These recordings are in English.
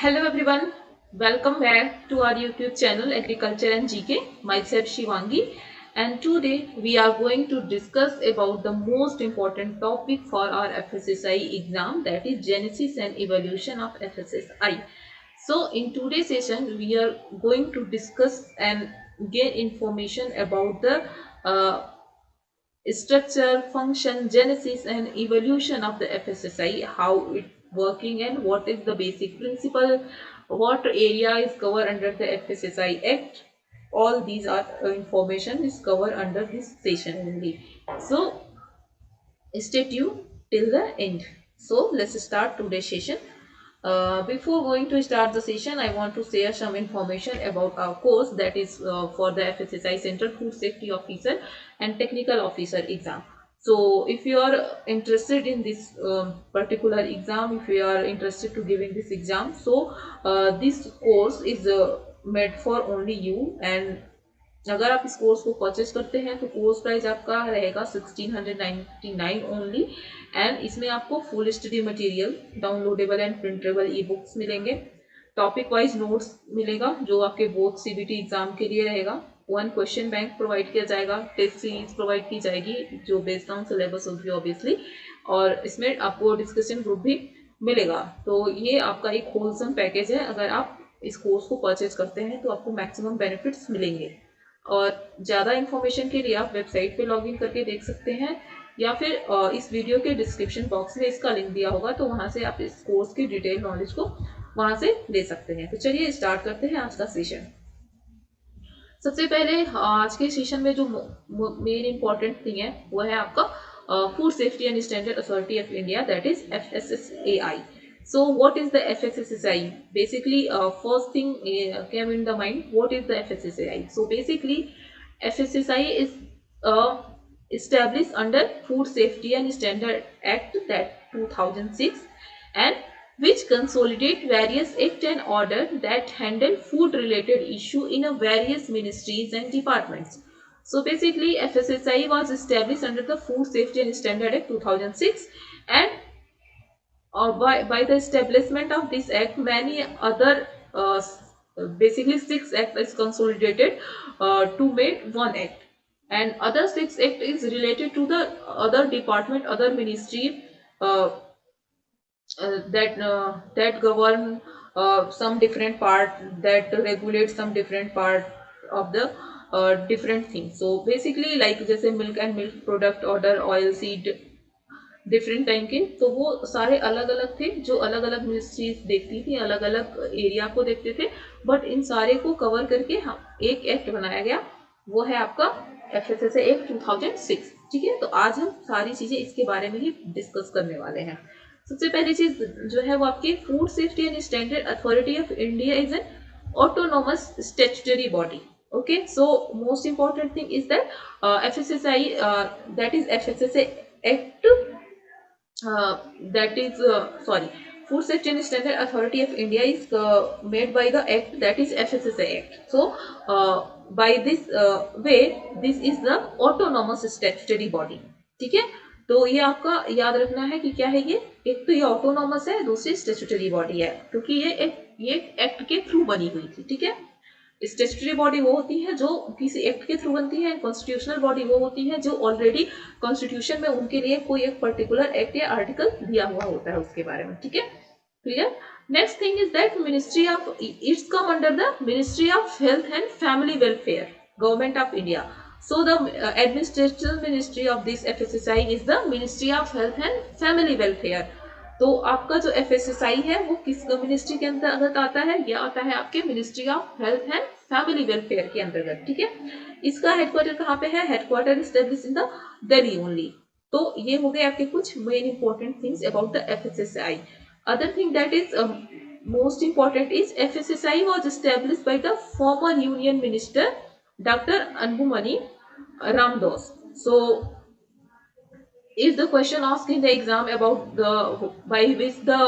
Hello everyone, welcome back to our YouTube channel Agriculture and GK. Myself Shivangi, and today we are going to discuss about the most important topic for our FSSI exam, that is genesis and evolution of FSSI. So in today's session we are going to discuss and gain information about the structure, function, genesis and evolution of the FSSI, how it working and what is the basic principle, what area is covered under the FSSI Act. All these are information is covered under this session only. So stay tuned till the end. So let's start today's session. Before going to start the session, I want to share some information about our course, that is for the FSSI Central Food Safety Officer and Technical Officer exam. So if you are interested in this particular exam, if you are interested to giving this exam, so this course is made for only you. And अगर आप इस course को purchase करते हैं तो course price आपका रहेगा 1699 only. And इसमें आपको full study material, downloadable and printable e books मिलेंगे, टॉपिक वाइज नोट्स मिलेगा जो आपके बोथ सीबीटी एग्जाम के लिए रहेगा, 1 क्वेश्चन बैंक प्रोवाइड किया जाएगा, टेस्ट सीरीज प्रोवाइड की जाएगी जो बेस्ड ऑन सिलेबस होगी ऑब्वियसली, और इसमें आपको डिस्कशन ग्रुप भी मिलेगा। तो ये आपका एक होलसम पैकेज है। अगर आप इस कोर्स को परचेज करते हैं तो आपको मैक्सिमम बेनिफिट्स मिलेंगे। और ज़्यादा इन्फॉर्मेशन के लिए आप वेबसाइट पे लॉगिन करके देख सकते हैं, या फिर इस वीडियो के डिस्क्रिप्शन बॉक्स में इसका लिंक दिया होगा, तो वहाँ से आप इस कोर्स की डिटेल नॉलेज को वहाँ से ले सकते हैं। तो चलिए स्टार्ट करते हैं आज का सेशन। सबसे पहले आज के सेशन में जो मेन इंपॉर्टेंट थिंग है वो है आपका food safety and standard authority of India, that is FSSAI. So what is the FSSAI? Basically, first thing came in the mind, what is the FSSAI? So basically, FSSAI is established under Food Safety and Standard Act, that 2006, and which consolidate various act and order that handle food related issue in a various ministries and departments. So basically, FSSAI was established under the Food Safety and Standard Act 2006, and by the establishment of this act, many other basically 6 acts is consolidated to make 1 act, and other 6 act is related to the other department, other ministry that govern some different part, that regulate some different part of the different things. So basically, like जैसे milk and milk product order, oil seed, different time के, तो वो सारे अलग अलग थे जो अलग अलग मिनिस्ट्रीज देखती थी, अलग अलग एरिया को देखते थे, बट इन सारे को कवर करके हम एक एक्ट बनाया गया, वो है आपका FSSAI एक्ट 2006। ठीक है, तो आज हम सारी चीजें इसके बारे में ही डिस्कस करने वाले हैं। सबसे पहली चीज जो है वो आपकी food safety and standard authority of India is an autonomous statutory body. Okay, so most important thing is that FSSAI, that is FSSAI Act, that is Food Safety and Standard Authority of India is made by the act, that is FSSAI Act. So by this way, this is the autonomous statutory body. ठीक है, तो ये आपका याद रखना है कि क्या है ये, एक तो ये ऑटोनॉमस है, दूसरी स्टैट्यूटरी बॉडी है, क्योंकि ये एक्ट के थ्रू बनी हुई थी। ठीक है, स्टैट्यूटरी बॉडी वो होती है जो किसी एक्ट के थ्रू बनती है, कॉन्स्टिट्यूशनल बॉडी वो होती है जो ऑलरेडी कॉन्स्टिट्यूशन में उनके लिए कोई एक पर्टिकुलर एक्ट या आर्टिकल दिया हुआ होता है उसके बारे में। ठीक है, clear. Next thing is that ministry of, it's come under the ministry of health and family welfare, government of India. So the administrative ministry of this FSSAI is the ministry of health and family welfare. तो आपका जो FSSAI है वो किस ministry के अंतर्गत आता है? यह आता है आपके ministry of health and family welfare के अंतर्गत। ठीक है, इसका हेडक्वार्टर कहाँ पे है? Headquarter establish in the Delhi only. तो ये हो गए आपके कुछ main important things about the FSSAI। Other thing that is most important is FSSAI was established by the former union minister Dr. Anbumani Ramdas. So if the question asked in the exam about the by which the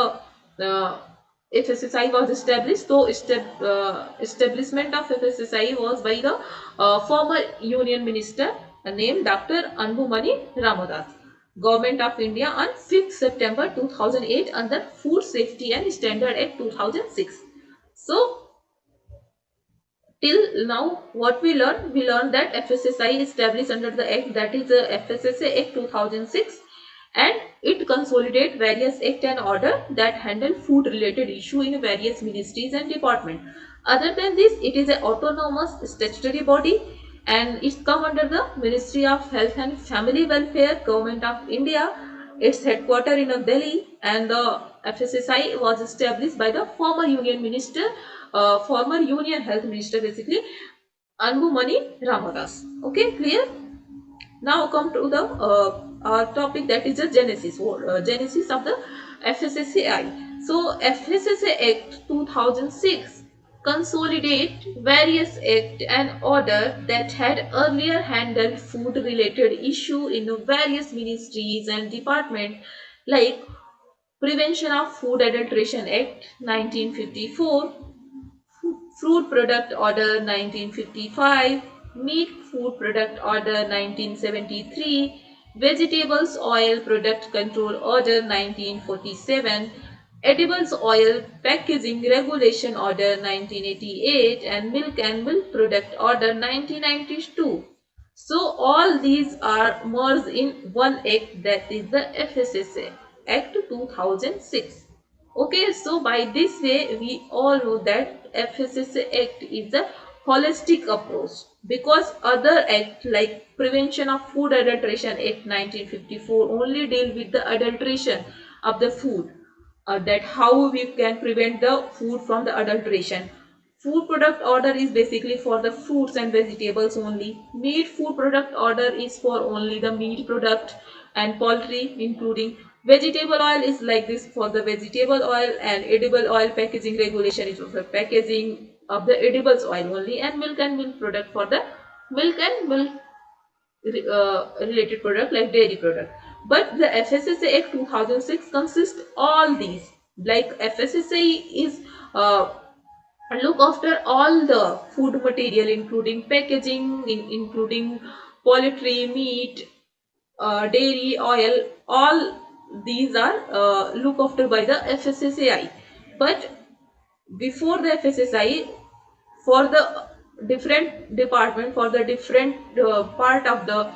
FSSAI was established, so establishment of FSSAI was by the former union minister named Dr. Anbumani Ramadas, Government of India, on 5th September 2008 under Food Safety and Standard Act 2006. So till now what we learned that FSSAI established under the act, that is the FSSA Act 2006, and it consolidate various act and order that handle food related issue in various ministries and department. Other than this, it is an autonomous statutory body and it's come under the Ministry of Health and Family Welfare, Government of India. Its headquarters in Delhi, and the FSSAI was established by the former Union Minister, former Union Health Minister basically, Anbumani Ramadas. Okay, clear? Now come to the our topic, that is the genesis, genesis of the FSSAI. So FSSAI Act 2006 consolidate various act and order that had earlier handled food related issue in various ministries and department, like Prevention of Food Adulteration Act 1954, Fruit Product Order 1955, Meat Food Product Order 1973, Vegetables Oil Product Control Order 1947, Edibles Oil Packaging Regulation Order 1988, and Milk Product Order 1992. So all these are merged in one act, that is the FSSA Act 2006. Okay, so by this way we all know that FSSA Act is a holistic approach, because other act like Prevention of Food Adulteration Act 1954 only deal with the adulteration of the food, that how we can prevent the food from the adulteration. Food product order is basically for the fruits and vegetables only. Meat food product order is for only the meat product and poultry, including vegetable oil is like this for the vegetable oil, and edible oil packaging regulation is for packaging of the edibles oil only, and milk product for the milk and milk related product like dairy product. But the FSSA Act 2006 consists all these. Like FSSA is look after all the food material, including packaging, including poultry, meat, dairy, oil. All these are look after by the FSSAI. But before the FSSAI, for the different department, for the different part of the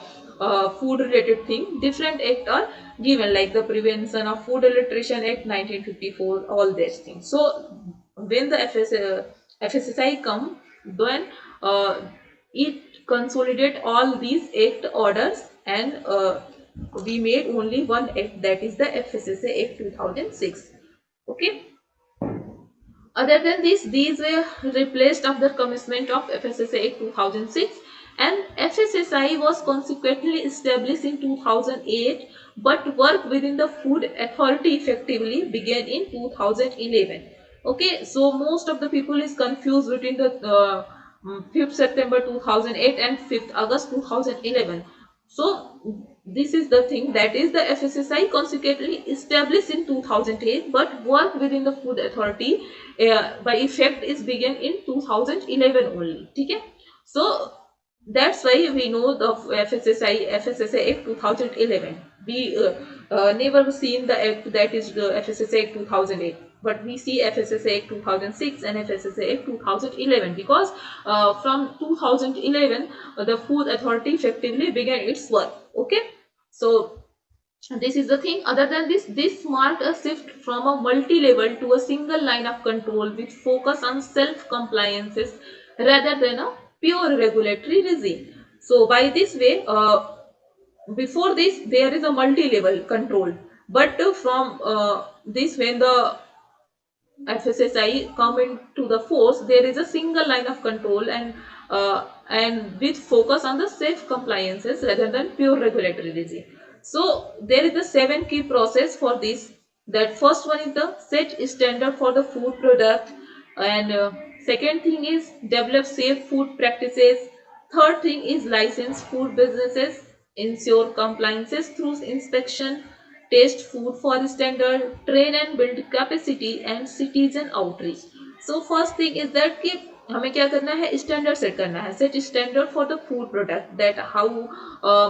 food related thing, different act are given, like the Prevention of Food Adulteration Act 1954, all these things. So when the FSSAI come, then it consolidate all these act orders, and we made only one act, that is the FSSAI Act 2006. Okay. Other than this, these were replaced after commencement of FSSAI 2006, and FSSAI was consequently established in 2008, but work within the Food Authority effectively began in 2011. Okay, so most of the people is confused between the 5th September 2008 and 5th August 2011. So this is the thing, that is the FSSAI consequently established in 2008, but work within the Food Authority by effect is began in 2011 only. Okay? So that's why we know the FSSAI Act 2011. We never seen the act that is the FSSAI Act 2008, but we see FSSAI Act 2006 and FSSAI Act 2011, because from 2011 the Food Authority effectively began its work. Okay, so this is the thing. Other than this marked a shift from a multi-level to a single line of control with focus on self-compliances rather than a pure regulatory regime. So by this way, before this there is a multi-level control, but from this, when the FSSAI come into the force, there is a single line of control, and with focus on the safe compliances rather than pure regulatory regime. So there is the 7 key process for this. That first one is the set standard for the food product, and second thing is develop safe food practices. Third thing is license food businesses, ensure compliances through inspection, test food for standard, train and build capacity, and citizen outreach. So first thing is that कि हमें क्या करना है, standard set करना है. Set standard for the food product, that how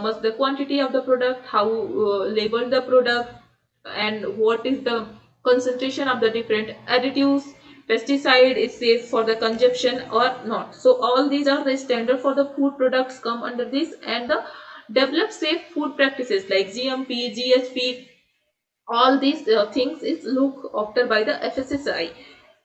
much the quantity of the product, how label the product, and what is the concentration of the different additives, pesticide is safe for the consumption or not. So all these are the standard for the food products come under this, and the develop safe food practices like GMP, GHP, all these things is looked after by the FSSAI.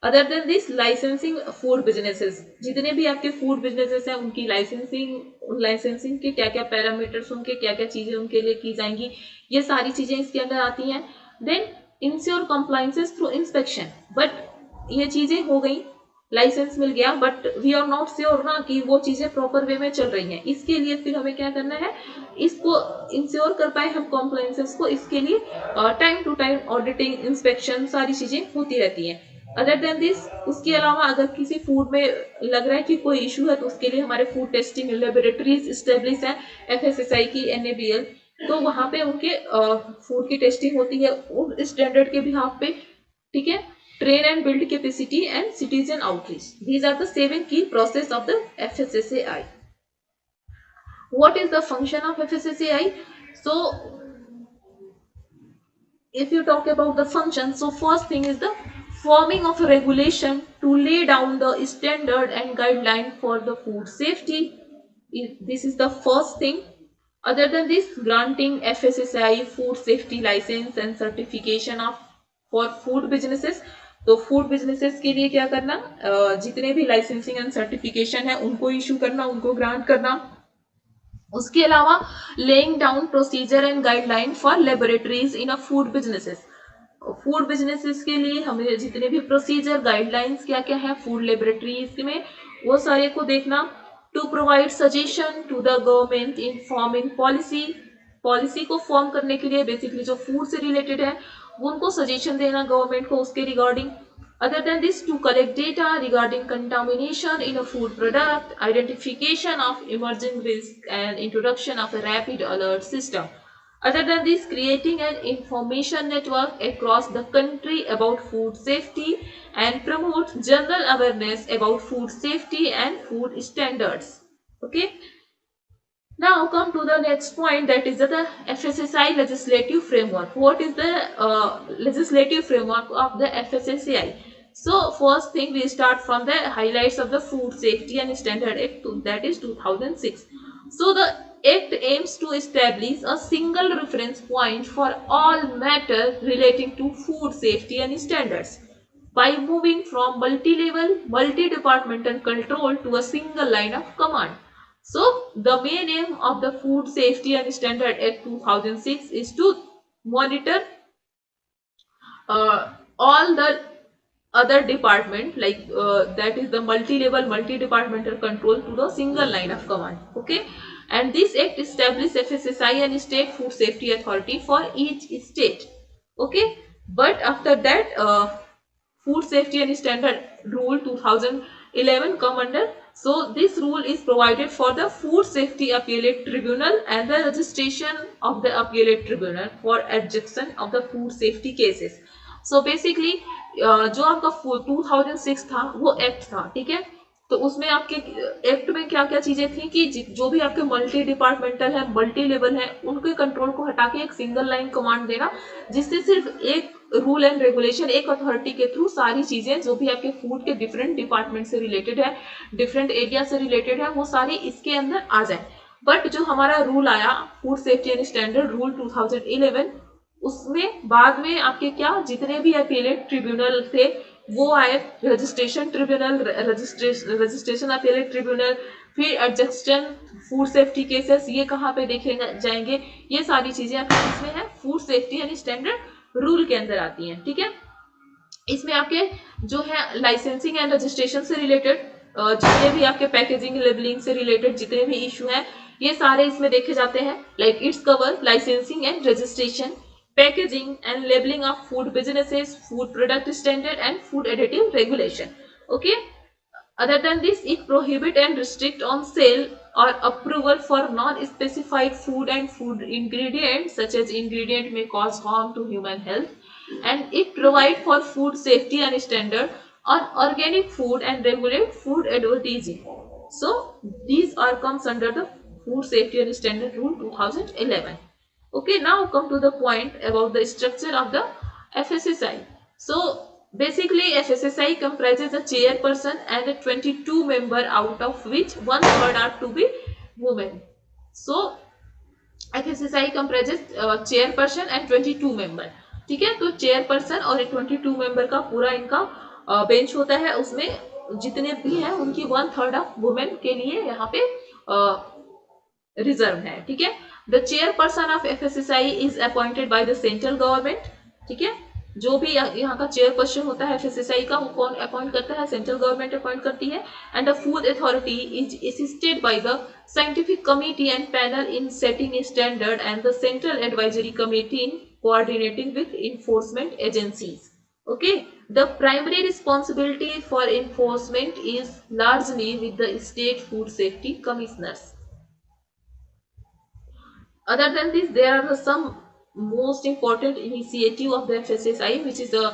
Other than this licensing food businesses, जितने भी आपके food businesses हैं उनकी licensing के क्या क्या parameters, उनके क्या क्या चीजें उनके लिए की जाएंगी, ये सारी चीजें इसके अंदर आती हैं. Then ensure compliances through inspection. But ये चीजें हो गई, लाइसेंस मिल गया, but we are not sure ना कि वो चीजें प्रॉपर वे में चल रही हैं. इसके लिए फिर हमें क्या करना है, इसको इंश्योर कर पाए हम कॉम्प्लायंसेस को, इसके लिए time to time auditing, inspection, सारी चीजें होती रहती हैं. अदर देन दिस, उसके अलावा अगर किसी फूड में लग रहा है कि कोई इशू है तो उसके लिए हमारे फूड टेस्टिंग लेबोरेटरीज स्टेब्लिश है FSSAI की, NABL, तो वहां पे उनके फूड की टेस्टिंग होती है उस स्टैंडर्ड के बिहाफ पे. ठीक है. Train and build capacity and citizen outreach, these are the 7 key process of the FSSAI. What is the function of FSSAI? So if you talk about the function, so first thing is the forming of a regulation to lay down the standard and guideline for the food safety. This is the first thing. Other than this, granting FSSAI food safety license and certification of for food businesses. तो food businesses के लिए क्या करना, जितने भी licensing and certification है उनको issue करना, उनको ग्रांट करना. उसके अलावा laying down procedure and guideline for laboratories in a food businesses. Food businesses के लिए हमें जितने भी प्रोसीजर गाइडलाइंस क्या क्या है फूड लेबोरेटरीज में, वो सारे को देखना. To provide suggestion to the government in forming policy को फॉर्म करने के लिए बेसिकली जो फूड से रिलेटेड है उनको सजेशन देना गवर्नमेंट को उसके regarding. Other than this, to collect data regarding contamination in a food product, identification of emerging risk, and introduction of a rapid alert system. Other than this, creating an information network across the country about food safety and promote general awareness about food safety and food standards. Okay. Now come to the next point, that is the FSSAI legislative framework. What is the legislative framework of the FSSAI? So first thing we start from the highlights of the Food Safety and Standard Act, that is 2006. So the act aims to establish a single reference point for all matter relating to food safety and standards by moving from multi-level, multi-departmental control to a single line of command. So the main aim of the Food Safety and Standard Act 2006 is to monitor all the other department, like that is the multi-level, multi-departmental control to the single line of command. Okay. And this act established FSSAI and state food safety authority for each state. Okay. But after that, Food Safety and Standard Rule 2011 come under. So this rule is provided for the Food Safety Appellate Tribunal and the registration of the Appellate Tribunal for adjudication of the food safety cases. So basically जो आपका 2006 था वो act था. ठीक है. तो उसमें आपके एक्ट में क्या क्या चीजें थी कि जो भी आपके मल्टी डिपार्टमेंटल है, मल्टी लेवल है, उनके कंट्रोल को हटा के एक सिंगल लाइन कमांड देना, जिससे सिर्फ एक रूल एंड रेगुलेशन, एक अथॉरिटी के थ्रू सारी चीजें जो भी आपके फूड के डिफरेंट डिपार्टमेंट से रिलेटेड है, डिफरेंट एरिया से रिलेटेड है, वो सारी इसके अंदर आ जाए. बट जो हमारा रूल आया food safety and standard rule 2011, उसमें बाद में आपके क्या जितने भी अपीलेट ट्रिब्यूनल थे वो आए, registration tribunal, registration appellate tribunal, फिर एडजस्टन फूड सेफ्टी केसेस, ये कहाँ पे देखे जाएंगे, ये सारी चीजें आपके इसमें है food safety and standard rule के अंदर आती हैं. ठीक है. इसमें आपके जो है लाइसेंसिंग एंड रजिस्ट्रेशन से रिलेटेड जितने भी आपके पैकेजिंग लेबलिंग से रिलेटेड जितने भी इशू हैं ये सारे इसमें देखे जाते हैं. Like its cover licensing and registration, packaging and labeling of food businesses, food product standard and food additive regulation. Okay. Other than this, it prohibit and restrict on sale or approval for non-specified food and food ingredients such as ingredient may cause harm to human health, and it provide for food safety and standard on organic food and regulate food advertising. So these are comes under the Food Safety and Standard Rule 2011. Okay, now come to the point about the structure of the FSSAI. So Basically, FSSI comprises a chairperson and a 22 member, out of which one third are to be women. So FSSI comprises chairperson and 22 member. ठीक है, तो chairperson और 22 member का पूरा इनका bench होता है, उसमें जितने भी हैं उनकी वन थर्ड ऑफ वुमेन के लिए यहाँ पे रिजर्व है. ठीक है, the chairperson of FSSI is appointed by the central government. ठीक है, जो भी यहाँ का चेयरपर्सन होता है एफएसएसआई का, वो कौन अपॉइंट करता है? सेंट्रल गवर्नमेंट अपॉइंट करती है. And the food authority is assisted by the scientific committee and panel in setting standard and the central advisory committee in coordinating with enforcement agencies. Okay, the primary responsibility for enforcement is largely with the state food safety commissioners. Other than this, there are some most important initiative of the FSSAI, which is a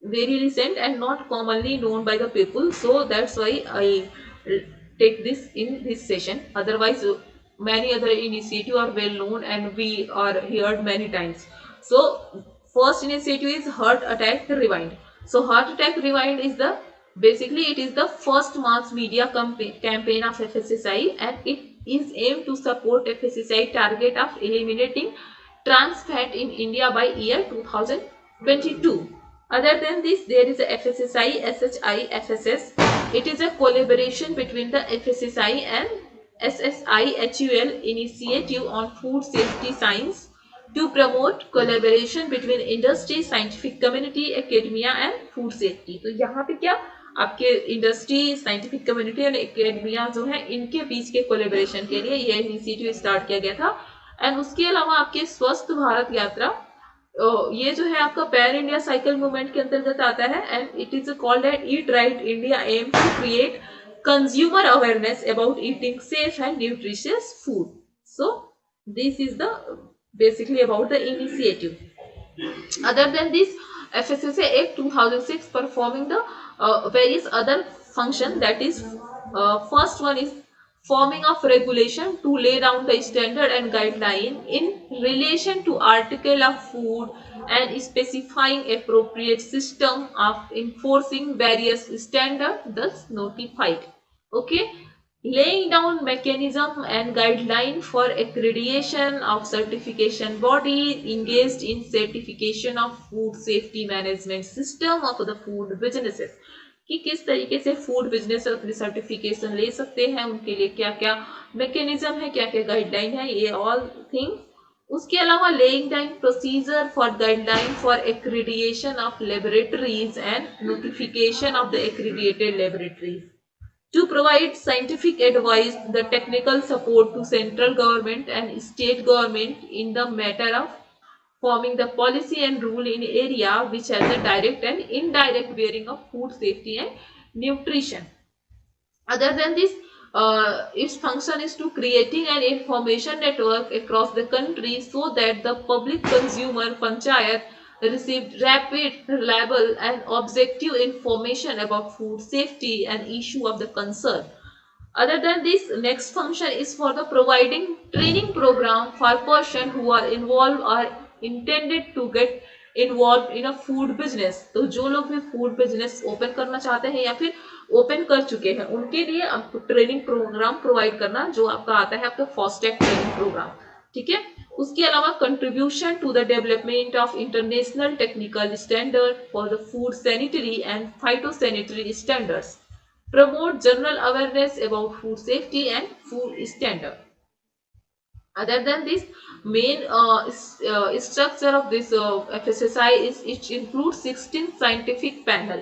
very recent and not commonly known by the people. So that's why I take this in this session. Otherwise, many other initiatives are well known and we are heard many times. So first initiative is Heart Attack Rewind. So Heart Attack Rewind is the basically it is the first mass media campaign of FSSAI, and it is aimed to support FSSAI target of eliminating trans fat in India by year 2022. Other than this, there is a FSSAI SHI FSS. It is a collaboration between the FSSAI and SSIHUL initiative on food safety science to promote collaboration between industry, scientific community, academia and food safety. तो यहाँ पे क्या आपके industry, scientific community and academia जो है, इनके बीच के collaboration के लिए यह इनिशिएटिव स्टार्ट किया गया था. एंड उसके अलावा आपके स्वस्थ भारत यात्रा, ये जो है आपका पैन इंडिया साइकिल मूवमेंट के अंतर्गत आता है. And it is called at eat right India aim to create consumer awareness about eating safe and nutritious food. So this is the basically about the initiative. Other than this, FSSAI Act 2006 performing the various other function, that is first one is forming of regulation to lay down the standard and guideline in relation to article of food and specifying appropriate system of enforcing various standard thus notified. Okay, laying down mechanism and guideline for accreditation of certification body engaged in certification of food safety management system of the food businesses, कि किस तरीके से food business अपनी certification ले सकते हैं, उनके लिए क्या क्या मैकेनिज्म है, क्या क्या गाइडलाइन है, ये ऑल थिंग्स. उसके अलावा laying down procedure for guideline for accreditation of laboratories and notification of the accredited laboratories to provide scientific advice, the technical support to central government and state government in the matter of forming the policy and rule in area which has a direct and indirect bearing of food safety and nutrition. Other than this, its function is to creating an information network across the country so that the public, consumer, panchayat received rapid, reliable and objective information about food safety and issue of the concern. Other than this, next function is for the providing training program for person who are involved or intended to get involved in a food business. तो जो लोग भी food business open करना चाहते हैं या फिर open कर चुके हैं, उनके लिए आपको ट्रेनिंग प्रोग्राम प्रोवाइड करना, जो आपका आता है आपका फास्टैग ट्रेनिंग प्रोग्राम. ठीक है, उसके अलावा contribution to the development of international technical standard for the food sanitary and phytosanitary standards, promote general awareness about food safety and food standard. Other than this, main structure of this FSSAI is it includes 16 scientific panel.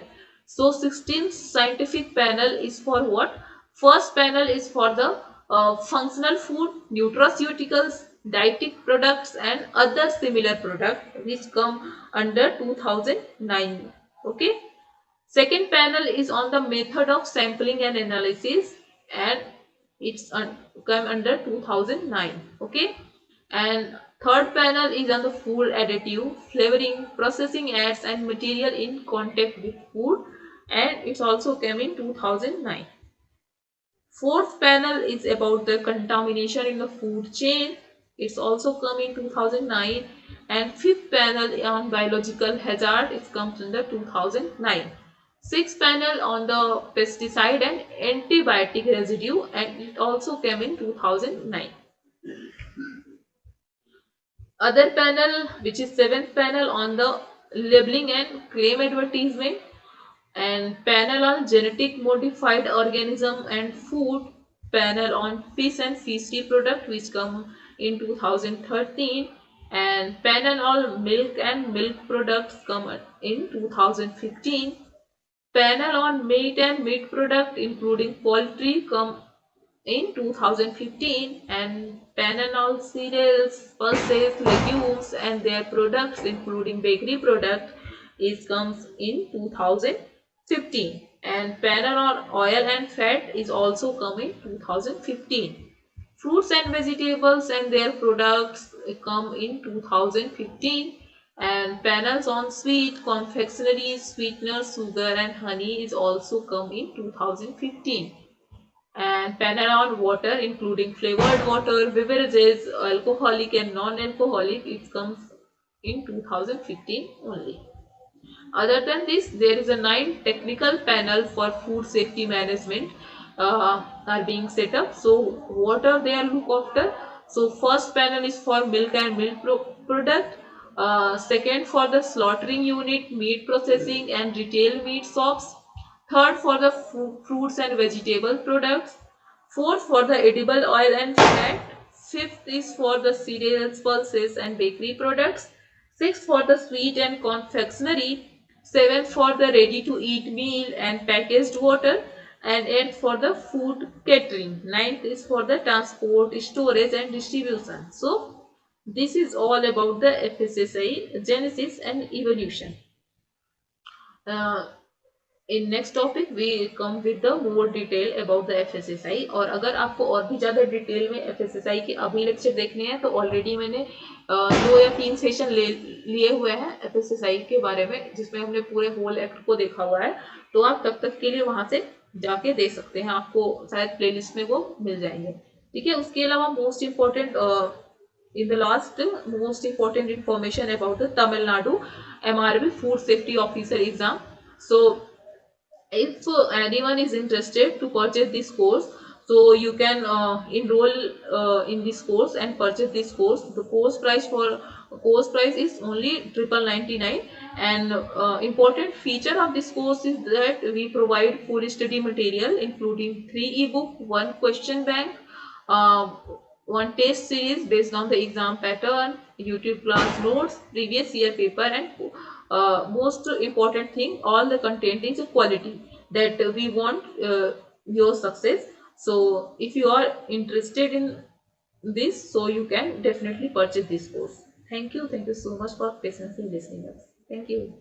So 16 scientific panel is for what? First panel is for the functional food, nutraceuticals, dietetic products and other similar products which come under 2009. Okay. Second panel is on the method of sampling and analysis, and it's come under 2009. Okay. And third panel is on the food additive, flavoring, processing aids and material in contact with food, and it's also came in 2009. Fourth panel is about the contamination in the food chain. it's also come in 2009, and fifth panel on biological hazard, it comes in the 2009. Sixth panel on the pesticide and antibiotic residue, and it also came in 2009. Other panel, which is seventh panel on the labeling and claim advertisement, and panel on genetic modified organism and food, panel on fish and fishery product, which come in 2013, and panel on milk and milk products come in 2015, panel on meat and meat product including poultry come in 2015, and panel on cereals, pulses, legumes and their products including bakery product is comes in 2015, and panel on oil and fat is also coming 2015. Fruits and vegetables and their products come in 2015, and panels on sweet, confectionery, sweeteners, sugar and honey is also come in 2015, and panel on water including flavored water, beverages, alcoholic and non-alcoholic, it comes in 2015 only. Other than this, there is a 9 technical panel for food safety management are being set up. So what are they are look after? So first panel is for milk and milk product. Second for the slaughtering unit, meat processing and retail meat shops. Third for the fruits and vegetable products. Fourth for the edible oil and fat. Fifth is for the cereals, pulses and bakery products. Sixth for the sweet and confectionery. Seventh for the ready to eat meal and packaged water, and eighth for the food catering. Ninth is for the transport, storage and distribution. So this is all about the FSSAI genesis and evolution. Uh, in next topic we come with the more detail about the FSSAI. और अगर आपको और भी ज़्यादा detail में FSSI के अभी lecture देखने हैं तो ऑलरेडी मैंने 2 या 3 सेशन लिए हुए हैं एफएसएसआई के बारे में, जिसमें हमने पूरे होल एक्ट को देखा हुआ है। तो आप तब तक के लिए वहां से जाके देख सकते हैं, आपको शायद प्लेलिस्ट में वो मिल जाएंगे। ठीक है, उसके अलावा most important in the last most important information about the Tamil Nadu MRB Food Safety Officer exam. So if anyone is interested to purchase this course, so you can enroll in this course and purchase this course. The course price is only 999, and important feature of this course is that we provide full study material including 3 ebook, 1 question bank, one test series based on the exam pattern, YouTube class notes, previous year paper, and most important thing, all the content is quality that we want your success. So if you are interested in this, so you can definitely purchase this course. Thank you so much for patiently listening us. Thank you.